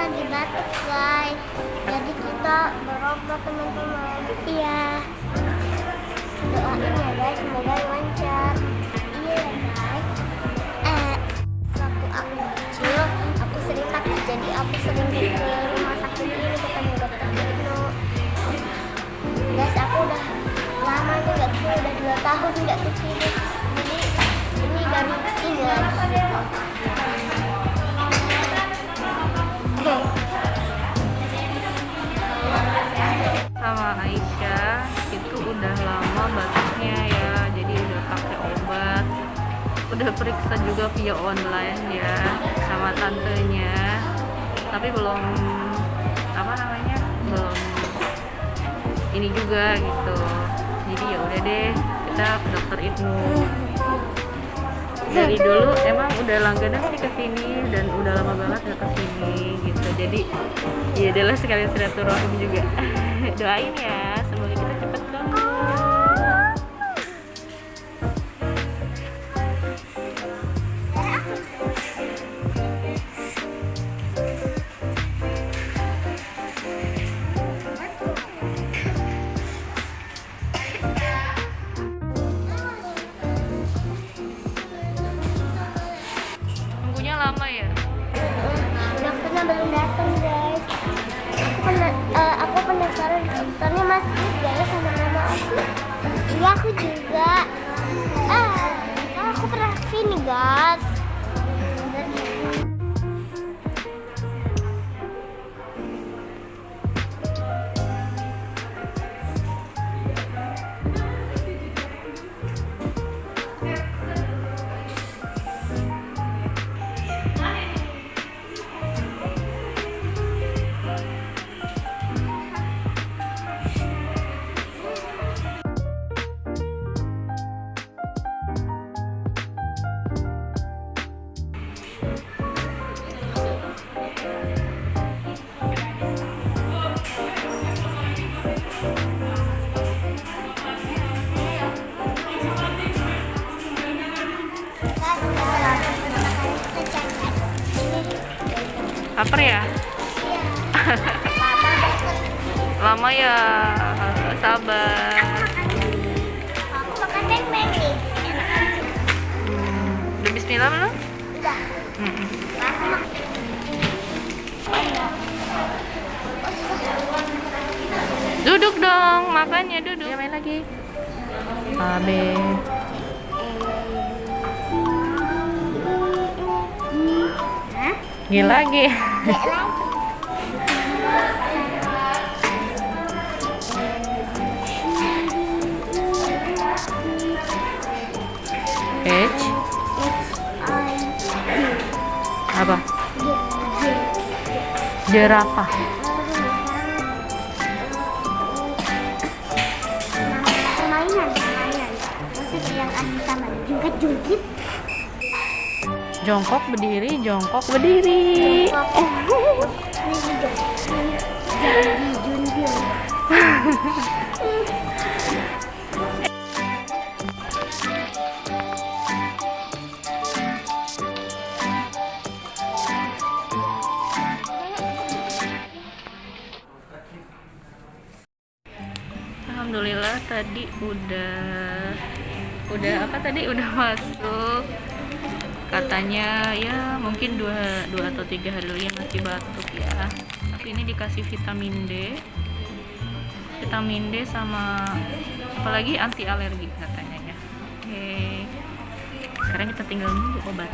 lagi batuk guys. Jadi kita berobat teman-teman. Iya. Doain ya guys, semoga lancar. Iya guys. Waktu aku kecil, aku sering sakit. Jadi aku sering ke rumah sakit ini ketemu dokter Dino. Guys, aku udah lama nih nggak kesini, udah 2 tahun nggak kesini. Jadi ini baru kesini lagi. Sama Aisyah itu udah lama batuknya ya, jadi udah pakai obat, udah periksa juga via online ya sama tantenya, tapi belum belum ini juga gitu. Jadi ya udah deh, kita ke dokter Ibnu. Dari dulu emang udah langganan sih kesini dan udah lama banget gak kesini gitu. Jadi ya adalah sekalian silaturahim juga. Doain ya, semoga kita cepet sembuh. Tunggunya lama ya? Dokternya belum datang guys. Aku penasaran dokternya masih ada ya sama mama aku. Iya aku juga. Aku pernah kesini guys. Lapar ya? Lama ya, sabar. Aku makan beng-beng nih. Udah bismillah belum? Udah. Duduk dong, makannya duduk. Ya main lagi. Abe. Gila lagi. H. Apa? Jerapah. Permainan. Maksudnya yang ada taman jungkit-jungkit. Jongkok berdiri, jongkok berdiri. Alhamdulillah tadi udah apa tadi udah masuk. Katanya ya mungkin 2 atau 3 hari lagi masih batuk ya, tapi ini dikasih vitamin D sama apalagi anti alergi katanya ya. Oke, sekarang kita tinggal nunggu obat.